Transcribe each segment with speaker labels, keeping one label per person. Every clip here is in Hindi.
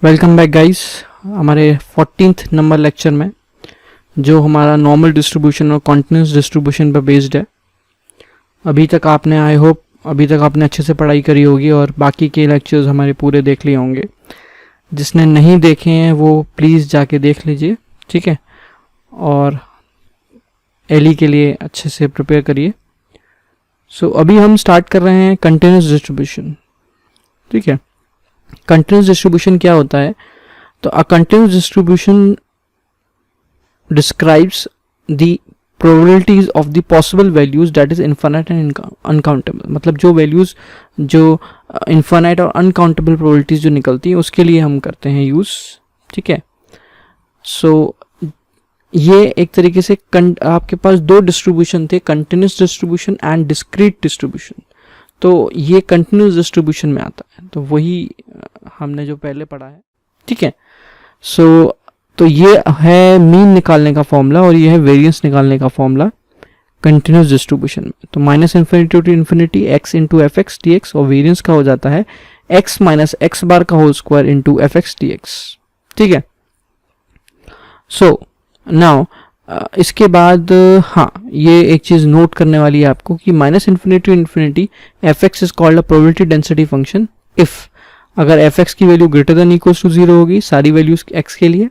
Speaker 1: Welcome back guys. हमारे 14th नंबर लेक्चर में जो हमारा नॉर्मल डिस्ट्रीब्यूशन और कॉन्टिन्यूस डिस्ट्रीब्यूशन पर बेस्ड है। अभी तक आपने अच्छे से पढ़ाई करी होगी और बाकी के लेक्चर्स हमारे पूरे देख लिए होंगे। जिसने नहीं देखे हैं वो प्लीज़ जाके देख लीजिए, ठीक है। और एली के लिए अच्छे से प्रिपेयर करिए। सो अभी हम स्टार्ट कर रहे हैं कंटिन्यूस डिस्ट्रीब्यूशन, ठीक है। कंटिन्यूस डिस्ट्रीब्यूशन क्या होता है? तो a continuous distribution describes the probabilities of the possible values that is infinite and uncountable. मतलब जो वैल्यूज जो इनफाइनाइट और अनकाउंटेबल प्रोबेबिलिटीज जो निकलती हैं उसके लिए हम करते हैं यूज, ठीक है। सो ये एक तरीके से आपके पास दो डिस्ट्रीब्यूशन थे, continuous distribution and discrete distribution. तो ये कंटिन्यूस डिस्ट्रीब्यूशन में आता है, तो वही हमने जो पहले पढ़ा है, ठीक है। सो तो ये है मीन निकालने का फॉर्मूला और ये है वेरिएंस निकालने का फॉर्मूला कंटिन्यूस डिस्ट्रीब्यूशन में। तो minus infinity to infinity x into f x d x, और वेरिएंस का हो जाता है एक्स माइनस एक्स बार का whole square into f x d x, ठीक है। सो नाउ इसके बाद ये एक चीज नोट करने वाली है आपको कि minus infinity to infinity f x is called a probability density function if अगर एफ एक्स की value greater than equals to 0 होगी सारी वैल्यूज एक्स के लिए,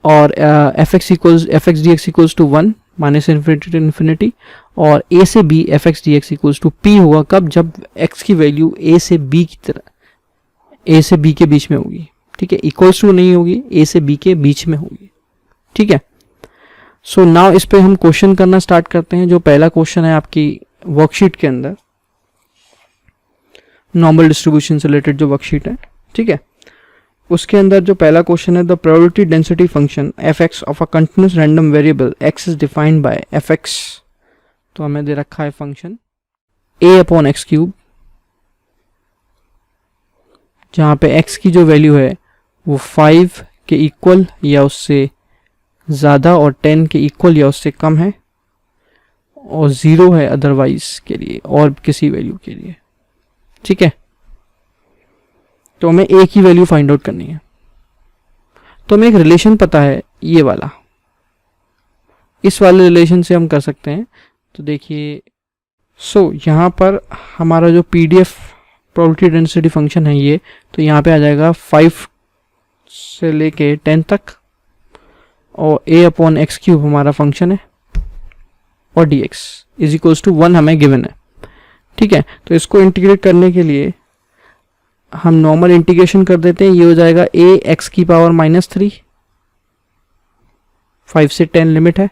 Speaker 1: और f x d x equals to 1 minus infinity to infinity, और ए से b f x d x equals to p होगा कब? जब एक्स की वैल्यू ए से बी की तरह ए से बी के बीच में होगी, ठीक है। इक्वल्स टू नहीं होगी, ए से बी के बीच में होगी, ठीक है। सो नाउ इस पे हम क्वेश्चन करना स्टार्ट करते हैं। जो पहला क्वेश्चन है आपकी वर्कशीट के अंदर, नॉर्मल डिस्ट्रीब्यूशन से रिलेटेड जो वर्कशीट है, ठीक है, उसके अंदर जो पहला क्वेश्चन है, the probability density function F x of a continuous random variable x is defined by F x. तो हमें दे रखा है फंक्शन ए अपॉन एक्स क्यूब, जहां पे एक्स की जो वैल्यू है वो 5 के इक्वल या उससे ज़्यादा और 10 के इक्वल या उससे कम है, और 0 है अदरवाइज के लिए और किसी वैल्यू के लिए, ठीक है। तो हमें ए की वैल्यू फाइंड आउट करनी है। तो हमें एक रिलेशन पता है, ये वाला, इस वाले रिलेशन से हम कर सकते हैं। तो देखिए, सो यहाँ पर हमारा जो पीडीएफ प्रोबेबिलिटी डेंसिटी फंक्शन है ये, तो यहाँ पे आ जाएगा 5 से लेके 10 तक, और a अपॉन एक्स क्यूब हमारा फंक्शन है, और d x is equals to 1 हमें गिवन है, ठीक है। तो इसको इंटीग्रेट करने के लिए हम नॉर्मल इंटीग्रेशन कर देते हैं। ये हो जाएगा a एक्स की पावर -3, 5 से 10 लिमिट है,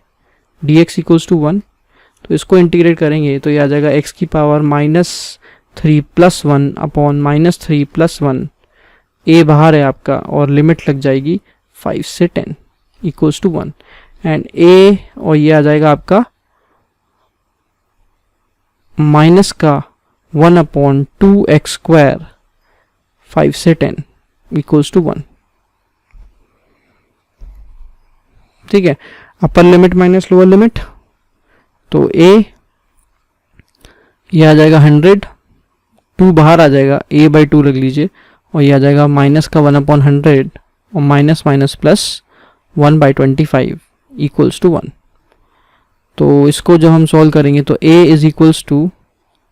Speaker 1: डी एक्स इक्वल्स टू 1। तो इसको इंटीग्रेट करेंगे तो ये आ जाएगा x की पावर -3 + 1 अपॉन -3 + 1, a बाहर है आपका और लिमिट लग जाएगी 5 से 10 इक्वल्स टू 1, एंड a और ये आ जाएगा आपका माइनस का 1 अपॉन 2x², 5 से 10 इक्वल्स टू 1, ठीक है। Upper limit minus lower limit, तो a ये आ जाएगा 100, 2 बाहर आ जाएगा, a/2 रख लीजिए, और ये आ जाएगा माइनस का 1 अपॉन 100 और minus minus plus 1/25 equals to 1। तो इसको जब हम सॉल्व करेंगे तो a इज इक्वल्स टू,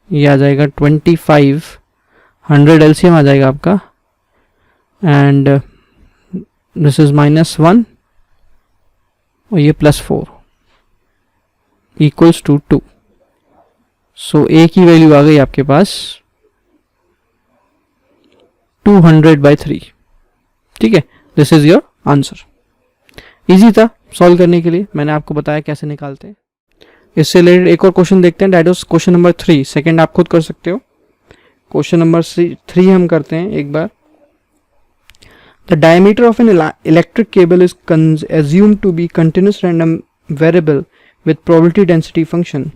Speaker 1: ये आ जाएगा 25, 100 एलसीएम आ जाएगा आपका, एंड दिस इज -1 और ये +4 इक्वल्स टू 2। सो a की वैल्यू आ गई आपके पास 200/3, ठीक है। This is your answer. Easy था सॉल्व करने के लिए, मैंने आपको बताया कैसे निकालते हैं। इससे रिलेटेड एक और क्वेश्चन देखते हैं, that is question number 3। Second आप खुद कर सकते हो। क्वेश्चन नंबर 3 हम करते हैं एक बार। The diameter of an electric cable is assumed to be continuous random variable with probability density function,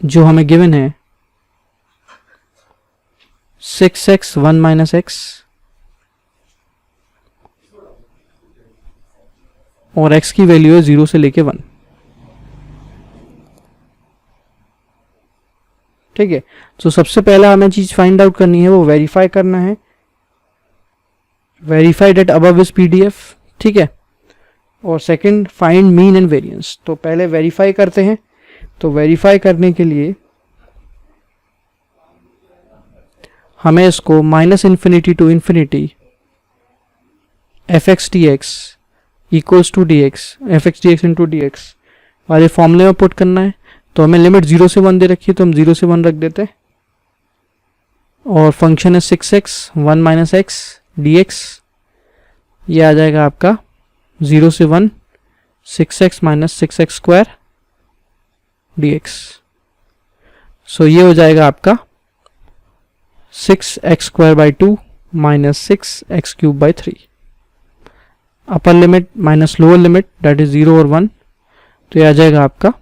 Speaker 1: जो हमें गिवन है 6x 1 - x, और x की वैल्यू है 0 से लेके 1, ठीक है। तो सबसे पहला हमें चीज फाइंड आउट करनी है, वो वेरीफाई करना है verified eight above is PDF, ठीक है। और second find mean and variance. तो पहले वेरीफाई करते हैं। तो वेरीफाई करने के लिए हमें इसको -∞ to infinity fx dx equals to dx fx dx into dx वाले फॉर्मूले में पुट करना है। तो हमें लिमिट 0 से 1 दे रखी है, तो हम 0 से 1 रख देते हैं। और फंक्शन है 6x 1 माइनस एक्स dx, ये आ जाएगा आपका 0 से 1 6x minus 6x square dx। So ये हो जाएगा आपका 6x square by 2 minus 6x cube by 3। Upper limit minus lower limit that is 0 और 1, तो ये आ जाएगा आपका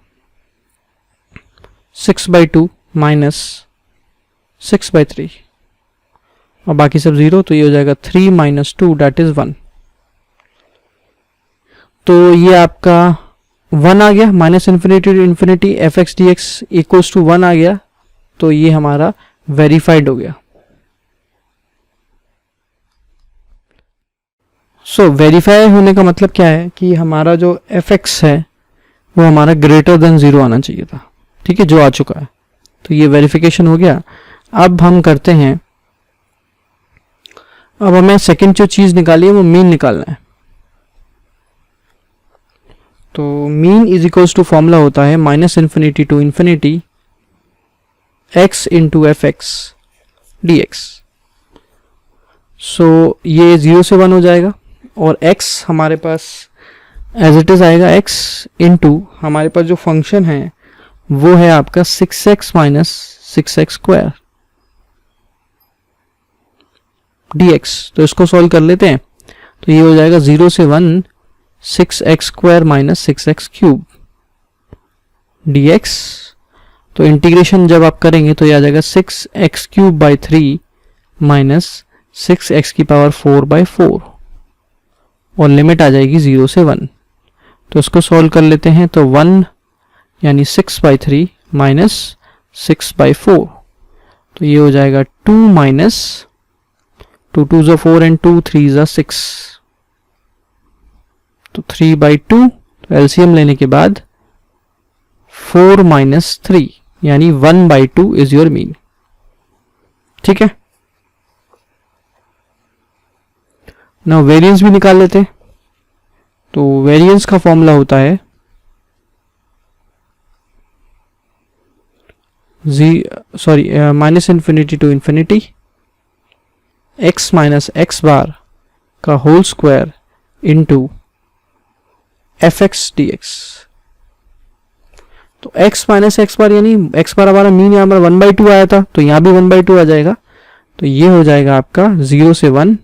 Speaker 1: 6/2 माइनस 6/3 और बाकी सब 0, तो ये हो जाएगा 3 माइनस 2 दैट इज 1। तो ये आपका 1 आ गया, -∞ to infinity fx dx equals to 1 आ गया। तो ये हमारा वेरीफाइड हो गया। सो वेरीफाई होने का मतलब क्या है कि हमारा जो fx है वो हमारा ग्रेटर देन 0 आना चाहिए था, ठीक है, जो आ चुका है। तो ये वेरिफिकेशन हो गया। अब हम करते हैं, अब हमें सेकंड जो चीज निकाली है वो मीन निकालना है। तो mean is equals to formula होता है -∞ to infinity x into fx dx। So ये 0 से 1 हो जाएगा और x हमारे पास एज इट इज आएगा, x इंटू हमारे पास जो फंक्शन है वो है आपका 6x minus 6x square dx। तो इसको सॉल्व कर लेते हैं। तो ये हो जाएगा 0 से 1 6x square minus 6x cube dx। तो इंटीग्रेशन जब आप करेंगे तो ये आ जाएगा 6x cube by 3 minus 6x की पावर 4 बाई 4 और लिमिट आ जाएगी 0 से 1। तो इसको सॉल्व कर लेते हैं। तो 1 यानी 6/3 माइनस 6/4, तो ये हो जाएगा 2 माइनस 2 2 ज़ा 4 एंड 2 3 ज़ा 6, तो 3/2। तो एलसीएम लेने के बाद 4 माइनस 3 यानी 1/2 इज योर मीन, ठीक है। नाउ वेरिएंस भी निकाल लेते हैं। तो वेरिएंस का फॉर्मूला होता है -∞ to infinity x minus x bar का whole square into fx dx। तो x माइनस एक्स बार यानी x बार हमारा मीन यहाँ पर 1/2 आया था, तो यहाँ भी 1/2 आ जाएगा। तो ये हो जाएगा आपका 0 से 1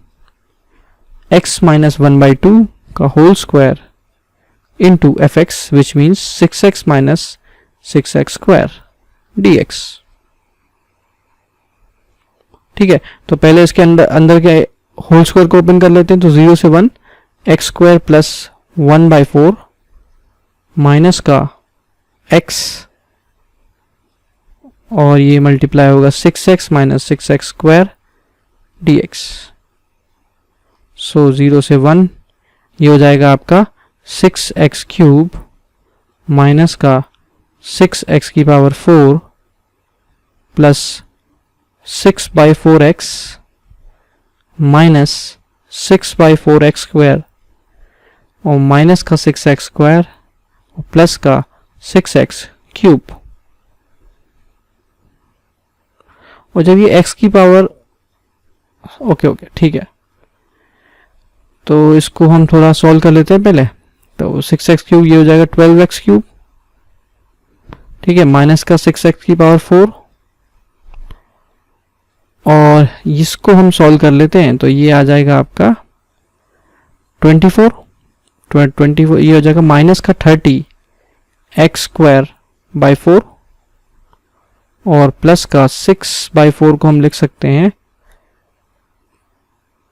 Speaker 1: x माइनस 1/2 का whole square into fx which means 6x minus 6x square dx, ठीक है। तो पहले इसके अंदर के होल स्क्वायर को ओपन कर लेते हैं। तो 0 से 1 x स्क्वायर प्लस 1/4 माइनस का x और ये मल्टीप्लाई होगा 6x minus 6x square dx। सो 0 से 1 ये हो जाएगा आपका 6x क्यूब माइनस का 6x की power 4 plus 6/4x minus 6/4x square और माइनस का 6x स्क्वायर और प्लस का 6x क्यूब। और जब ये x की पावर ओके ठीक है, तो इसको हम थोड़ा सॉल्व कर लेते हैं पहले। तो 6x क्यूब ये हो जाएगा 12x क्यूब, ठीक है, माइनस का 6x की पावर 4 और इसको हम सॉल्व कर लेते हैं। तो ये आ जाएगा आपका 24 ये हो जाएगा माइनस का 30 एक्स स्क्वायर बाई 4 और प्लस का 6/4 को हम लिख सकते हैं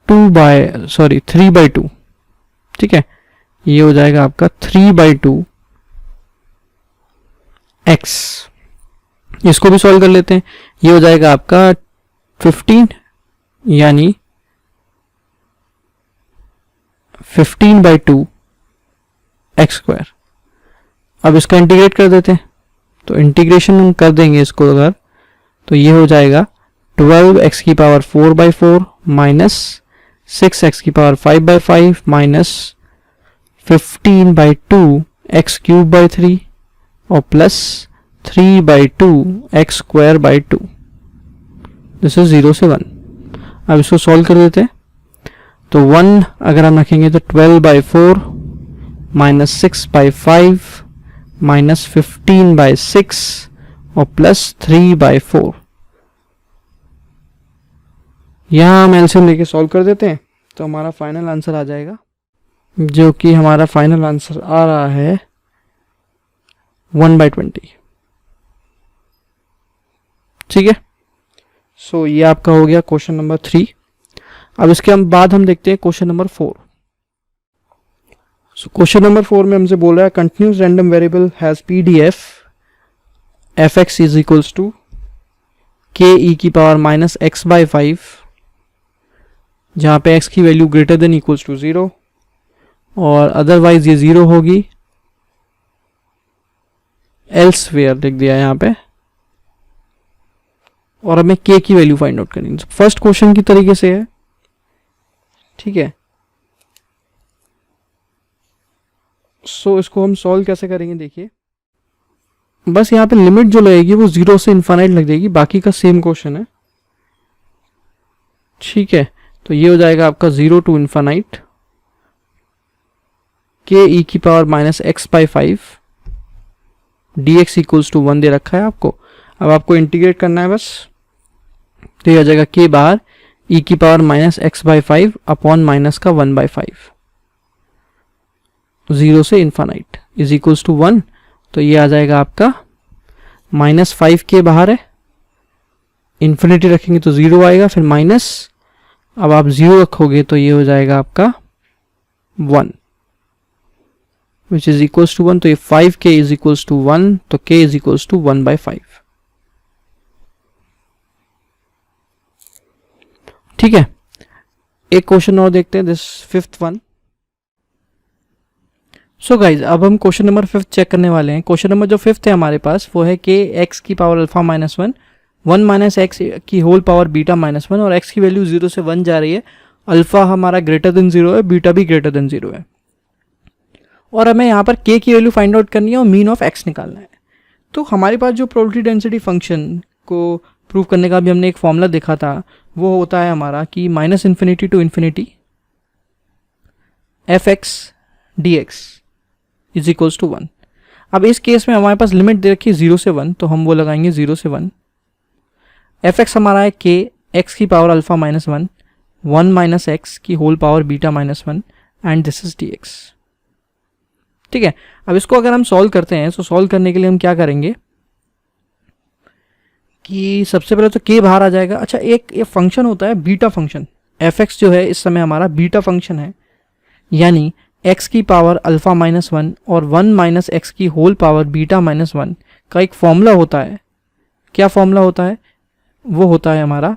Speaker 1: 3/2, ठीक है। ये हो जाएगा आपका 3/2 x। इसको भी सॉल्व कर लेते हैं। ये हो जाएगा आपका 15 यानी 15/2 एक्स स्क्वायर। अब इसका इंटीग्रेट कर देते हैं, तो इंटीग्रेशन हम कर देंगे इसको अगर, तो ये हो जाएगा 12x की पावर 4/4 माइनस 6x की power 5/5 minus 15/2 x cube by 3 और plus 3/2 x square by 2। This is 0 से 1। अब इसको सॉल्व कर देते हैं, तो 1 अगर हम रखेंगे तो 12/4 माइनस 6/5 माइनस 15/6 और प्लस 3/4। यहाँ हम एलसीएम लेके सॉल्व कर देते हैं, तो हमारा फाइनल आंसर आ जाएगा, जो कि हमारा फाइनल आंसर आ रहा है 1/20। ठीक है, सो ये आपका हो गया क्वेश्चन नंबर 3। अब इसके बाद हम देखते हैं question number 4। So question number 4 में हमसे बोल रहा है continuous random variable has PDF fx is equals to k e की पावर माइनस x/5, जहाँ पे x की value greater than equals to 0 और अदरवाइज ये 0 होगी, एल्सवेयर लिख दिया यहाँ पे, और हमें k की वैल्यू फाइंड आउट करनी है। फर्स्ट क्वेश्चन की तरीके से है, ठीक है। सो इसको हम सॉल्व कैसे करेंगे, देखिए बस यहाँ पे लिमिट जो लगेगी वो 0 से इनफाइनाइट लग जाएगी, बाकी का सेम क्वेश्चन है, ठीक है। तो ये हो जाएगा आपका 0 टू इनफाइनाइट के ई की power minus x/5 dx equals to 1 दे रखा है आपको। अब आपको इंटीग्रेट करना है बस, तो ये आ जाएगा k बार ई की power minus x/5 upon minus का 1/5, 0 से इनफाइनाइट इज इक्वल्स टू 1। तो ये आ जाएगा आपका माइनस 5k बाहर है, इन्फिनिटी रखेंगे तो 0 आएगा, फिर माइनस, अब आप 0 रखोगे तो ये हो जाएगा आपका 1 विच इज इक्वल्स टू 1। तो ये 5k इज इक्वल्स टू 1, तो k इज इक्वल्स टू 1/5। ठीक है, एक क्वेश्चन और देखते हैं, this 5th one. So guys अब हम क्वेश्चन नंबर 5 चेक करने वाले हैं। क्वेश्चन नंबर जो 5th है हमारे पास वो है कि x की power alpha minus 1 1 minus x की होल पावर बीटा माइनस 1 और x की वैल्यू 0 से 1 जा रही है, अल्फा हमारा ग्रेटर देन 0 है, बीटा भी ग्रेटर देन 0 है, और हमें यहाँ पर k की वैल्यू फाइंड आउट करनी है और मीन ऑफ x निकालना है। तो हमारे पास जो प्रोबेबिलिटी डेंसिटी फंक्शन को प्रूव करने का भी हमने एक फॉर्मूला देखा था, वो होता है हमारा कि minus infinity to infinity fx dx is equals to 1। अब इस केस में हमारे पास लिमिट दे रखी है 0 से 1, तो हम वो लगाएंगे 0 से 1। fx हमारा है k x की power alpha minus 1 1 minus x की whole power beta minus 1 and this is dx। ठीक है, अब इसको अगर हम सॉल्व करते हैं, तो सॉल्व करने के लिए हम क्या करेंगे कि सबसे पहले तो k बाहर आ जाएगा। अच्छा, एक फंक्शन होता है बीटा फंक्शन, fx जो है इस समय हमारा बीटा फंक्शन है, यानी x की पावर अल्फा माइनस 1 और 1 माइनस एक्स की होल पावर बीटा माइनस 1 का एक फॉर्मूला होता है। क्या फॉर्मूला होता है? वो होता है हमारा,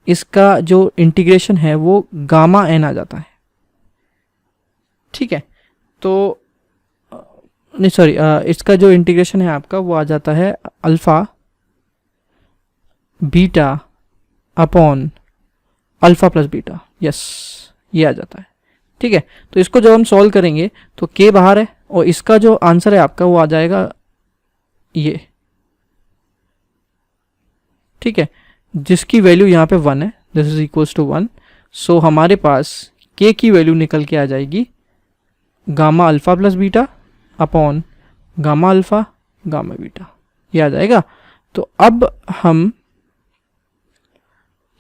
Speaker 1: इसका जो इंटीग्रेशन है वो गामा n आ जाता है। ठीक है, तो नहीं सॉरी, इसका जो इंटीग्रेशन है आपका वो आ जाता है alpha beta upon alpha plus beta, yes ये आ जाता है। ठीक है, तो इसको जब हम सॉल्व करेंगे तो k बाहर है और इसका जो आंसर है आपका वो आ जाएगा ये। ठीक है, जिसकी वैल्यू यहाँ पे 1 है, दिस इज इक्वल्स टू 1। सो हमारे पास k की वैल्यू निकल के आ जाएगी gamma alpha plus beta upon gamma alpha gamma beta, ये आ जाएगा। तो अब हम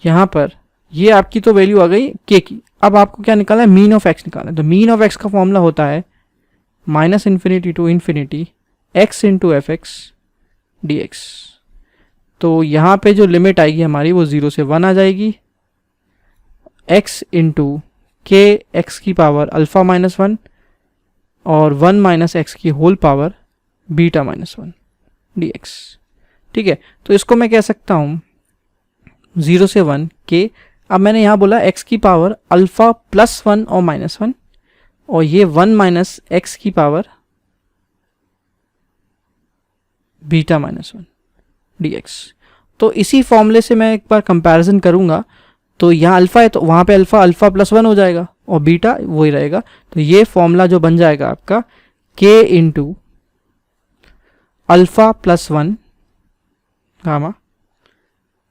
Speaker 1: यहाँ पर, ये आपकी तो वैल्यू आ गई k की, अब आपको क्या निकालना है? मीन ऑफ x निकालना है। तो मीन ऑफ x का फॉर्मूला होता है minus infinity to infinity x into f x d x. तो यहाँ पे जो लिमिट आएगी हमारी वो 0 से 1 आ जाएगी, x इंटू के एक्स की पावर अल्फा माइनस 1 और 1 माइनस एक्स की whole power beta minus 1 d x. ठीक है, तो इसको मैं कह सकता हूँ 0 से 1 के अब मैंने यहाँ बोला x की पावर अल्फ़ा प्लस 1 और माइनस 1, और ये 1 माइनस एक्स की पावर बीटा माइनस 1 dx। तो इसी फॉर्मूले से मैं एक बार कंपैरिजन करूँगा, तो यहाँ अल्फ़ा है तो वहाँ पे अल्फ़ा प्लस 1 हो जाएगा और बीटा वही रहेगा। तो ये फॉर्मूला जो बन जाएगा आपका k into alpha plus 1 gamma,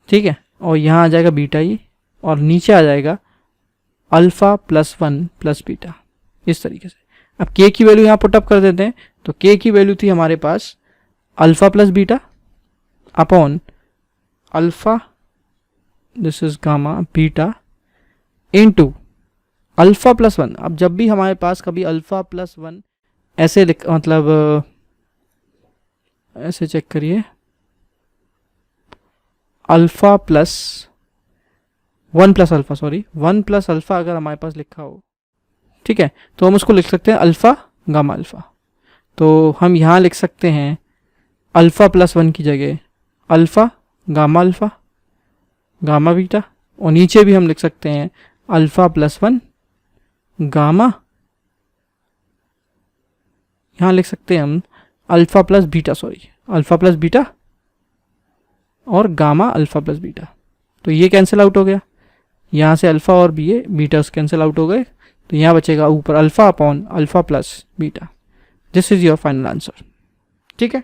Speaker 1: ठीक है, और यहाँ आ जाएगा बीटा ये, और नीचे आ जाएगा अल्फ़ा प्लस 1 प्लस बीटा, इस तरीके से। अब k की वैल्यू यहाँ पुटअप कर देते हैं, तो k की वैल्यू थी हमारे पास alpha plus beta upon alpha, this is gamma beta into alpha plus 1। अब जब भी हमारे पास कभी अल्फ़ा प्लस 1 ऐसे मतलब ऐसे चेक करिए, alpha plus 1 plus alpha, sorry 1 plus alpha अगर हमारे पास लिखा हो, ठीक है, तो हम उसको लिख सकते हैं अल्फ़ा गामा अल्फ़ा। तो हम यहाँ लिख सकते हैं अल्फ़ा प्लस 1 की जगह अल्फ़ा गामा बीटा, और नीचे भी हम लिख सकते हैं अल्फ़ा प्लस 1 गामा, यहाँ लिख सकते हैं हम alpha plus beta, sorry alpha plus beta और गामा अल्फ़ा प्लस बीटा। तो ये कैंसिल आउट हो गया, यहाँ से अल्फ़ा और बीटा कैंसिल आउट हो गए, तो यहाँ बचेगा ऊपर alpha upon alpha plus beta. This is your final answer, ठीक है।